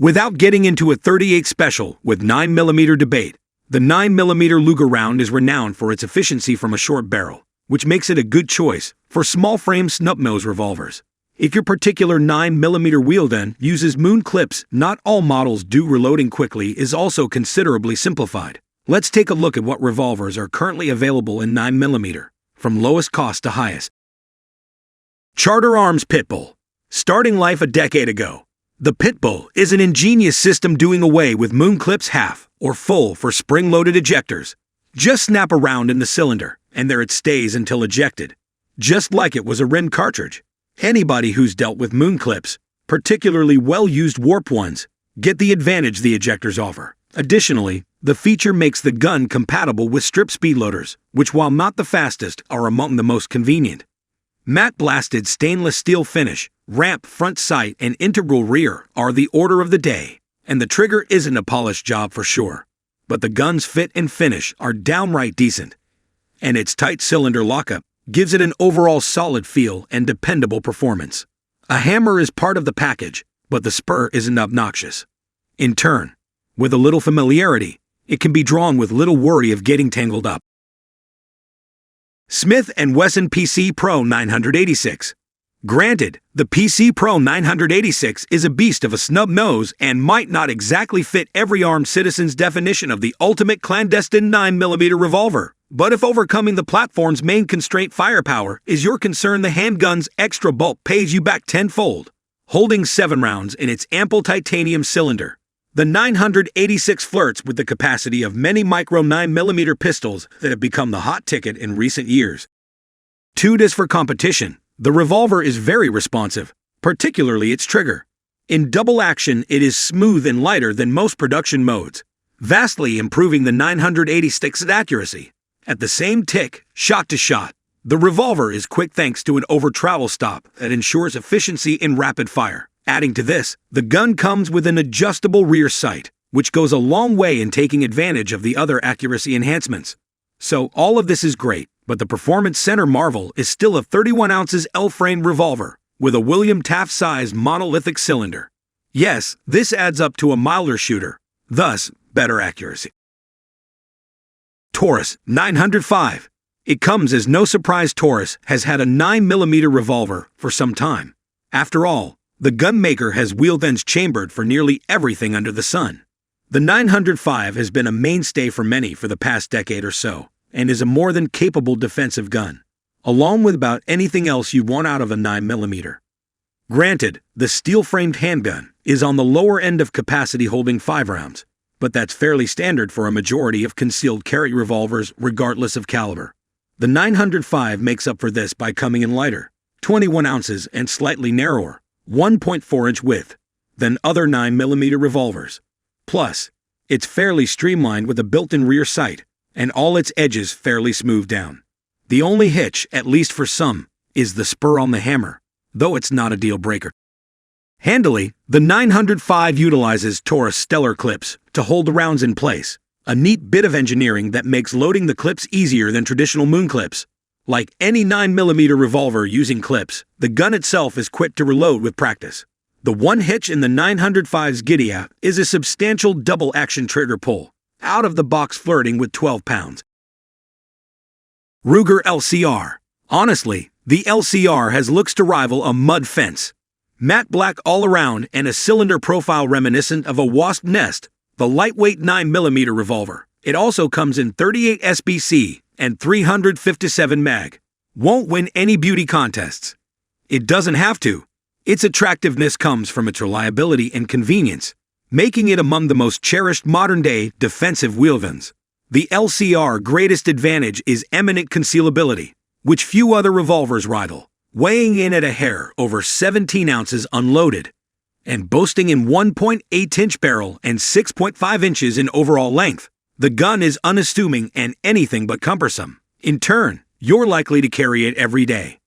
Without getting into a 38 special with 9mm debate, the 9mm Luger round is renowned for its efficiency from a short barrel, which makes it a good choice for small-frame snubnose revolvers. If your particular 9mm wheelgun uses moon clips, not all models do. Reloading quickly is also considerably simplified. Let's take a look at what revolvers are currently available in 9mm, from lowest cost to highest. Charter Arms Pitbull. Starting life a decade ago, the Pitbull is an ingenious system doing away with moon clips half or full for spring-loaded ejectors. Just snap a round in the cylinder, and there it stays until ejected, just like it was a Ren cartridge. Anybody who's dealt with moon clips, particularly well-used warped ones, get the advantage the ejectors offer. Additionally, the feature makes the gun compatible with strip speed loaders, which, while not the fastest, are among the most convenient. Matte blasted stainless steel finish, ramp front sight, and integral rear are the order of the day, and the trigger isn't a polished job for sure, but the gun's fit and finish are downright decent, and its tight cylinder lockup gives it an overall solid feel and dependable performance. A hammer is part of the package, but the spur isn't obnoxious. In turn, with a little familiarity, it can be drawn with little worry of getting tangled up. Smith & Wesson PC Pro 986. Granted, the PC Pro 986 is a beast of a snub nose and might not exactly fit every armed citizen's definition of the ultimate clandestine 9mm revolver. But if overcoming the platform's main constraint, firepower, is your concern, the handgun's extra bulk pays you back tenfold. Holding 7 rounds in its ample titanium cylinder, the 986 flirts with the capacity of many micro 9mm pistols that have become the hot ticket in recent years. Tuned as for competition, the revolver is very responsive, particularly its trigger. In double action, it is smooth and lighter than most production modes, vastly improving the 986's accuracy. At the same tick, shot to shot, the revolver is quick thanks to an over-travel stop that ensures efficiency in rapid fire. Adding to this, the gun comes with an adjustable rear sight, which goes a long way in taking advantage of the other accuracy enhancements. So all of this is great, but the performance center marvel is still a 31 ounces L-frame revolver with a William Taft-sized monolithic cylinder. Yes, this adds up to a milder shooter, thus better accuracy. Taurus 905. It comes as no surprise Taurus has had a 9mm revolver for some time. After all, the gun maker has wheelguns chambered for nearly everything under the sun. The 905 has been a mainstay for many for the past decade or so, and is a more than capable defensive gun, along with about anything else you want out of a 9mm. Granted, the steel-framed handgun is on the lower end of capacity, holding 5 rounds, but that's fairly standard for a majority of concealed carry revolvers regardless of caliber. The 905 makes up for this by coming in lighter, 21 ounces, and slightly narrower, 1.4-inch width, than other 9mm revolvers. Plus, it's fairly streamlined with a built-in rear sight, and all its edges fairly smoothed down. The only hitch, at least for some, is the spur on the hammer, though it's not a deal-breaker. Handily, the 905 utilizes Taurus stellar clips to hold the rounds in place, a neat bit of engineering that makes loading the clips easier than traditional moon clips. Like any 9mm revolver using clips, the gun itself is quick to reload with practice. The one hitch in the 905's giddy-up is a substantial double-action trigger pull, out of the box flirting with 12 pounds. Ruger LCR. Honestly, the LCR has looks to rival a mud fence. Matte black all around and a cylinder profile reminiscent of a wasp nest, the lightweight 9mm revolver. It also comes in 38 SBC and 357 mag. Won't win any beauty contests. It doesn't have to. Its attractiveness comes from its reliability and convenience, making it among the most cherished modern-day defensive wheelguns. The LCR greatest advantage is eminent concealability, which few other revolvers rival, weighing in at a hair over 17 ounces unloaded, and boasting in 1.8-inch barrel and 6.5 inches in overall length. The gun is unassuming and anything but cumbersome. In turn, you're likely to carry it every day.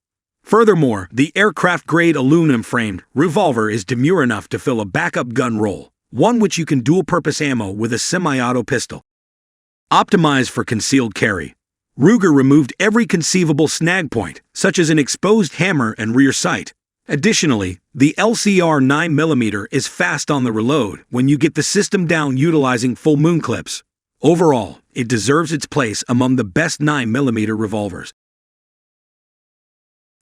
Furthermore, the aircraft-grade aluminum-framed revolver is demure enough to fill a backup gun role, one which you can dual-purpose ammo with a semi-auto pistol. Optimized for concealed carry, Ruger removed every conceivable snag point, such as an exposed hammer and rear sight, Additionally, the LCR 9mm is fast on the reload when you get the system down utilizing full moon clips. Overall, it deserves its place among the best 9mm revolvers.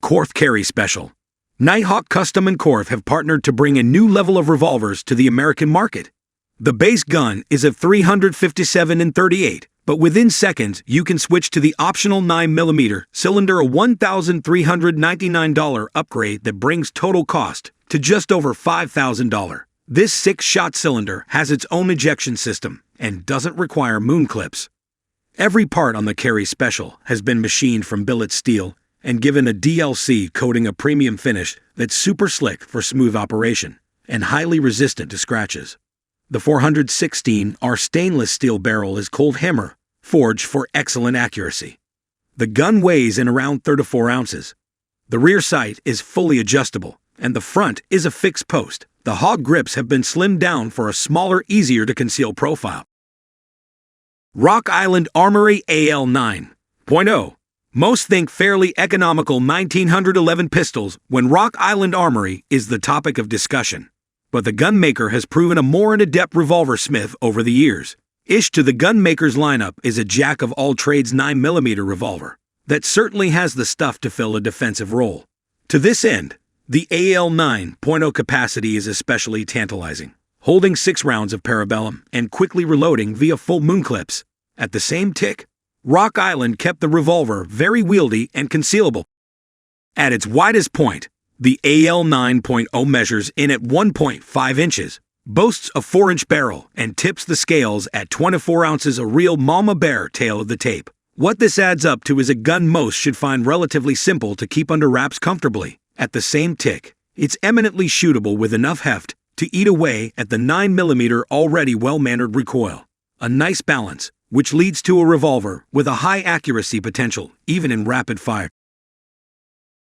Korth Carry Special. Nighthawk Custom and Korth have partnered to bring a new level of revolvers to the American market. The base gun is a 357 and 38, but within seconds you can switch to the optional 9mm cylinder, a $1,399 upgrade that brings total cost to just over $5,000. This 6-shot cylinder has its own ejection system and doesn't require moon clips. Every part on the Carry Special has been machined from billet steel and given a DLC coating, a premium finish that's super slick for smooth operation and highly resistant to scratches. The 416R stainless steel barrel is cold hammer forged for excellent accuracy. The gun weighs in around 34 ounces. The rear sight is fully adjustable, and the front is a fixed post. The hog grips have been slimmed down for a smaller, easier to conceal profile. Rock Island Armory AL 9.0. Most think fairly economical 1911 pistols when Rock Island Armory is the topic of discussion. But the gun maker has proven a more adept revolver smith over the years. To the gun maker's lineup is a jack-of-all-trades 9mm revolver that certainly has the stuff to fill a defensive role. To this end, the AL 9.0 capacity is especially tantalizing, holding 6 rounds of parabellum and quickly reloading via full moon clips. At the same tick, Rock Island kept the revolver very wieldy and concealable. At its widest point, the AL 9.0 measures in at 1.5 inches, boasts a 4-inch barrel, and tips the scales at 24 ounces, a real mama bear tail of the tape. What this adds up to is a gun most should find relatively simple to keep under wraps comfortably. At the same tick, it's eminently shootable with enough heft to eat away at the 9mm already well-mannered recoil. A nice balance, which leads to a revolver with a high accuracy potential, even in rapid fire.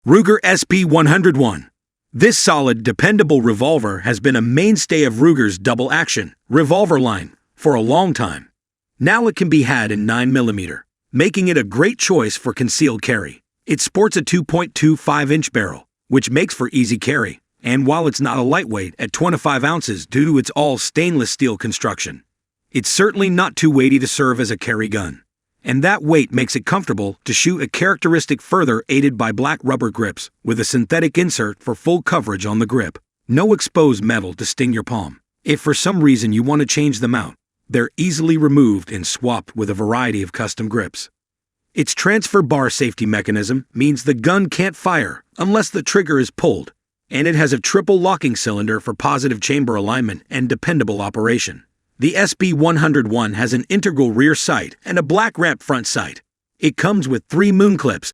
Ruger SP101. This solid, dependable revolver has been a mainstay of Ruger's double-action revolver line for a long time. Now it can be had in 9mm, making it a great choice for concealed carry. It sports a 2.25-inch barrel, which makes for easy carry, and while it's not a lightweight at 25 ounces due to its all stainless steel construction, it's certainly not too weighty to serve as a carry gun. And that weight makes it comfortable to shoot, a characteristic further aided by black rubber grips with a synthetic insert for full coverage on the grip. No exposed metal to sting your palm. If for some reason you want to change them out, they're easily removed and swapped with a variety of custom grips. Its transfer bar safety mechanism means the gun can't fire unless the trigger is pulled, and it has a triple locking cylinder for positive chamber alignment and dependable operation. The SP101 has an integral rear sight and a black ramp front sight. It comes with 3 moon clips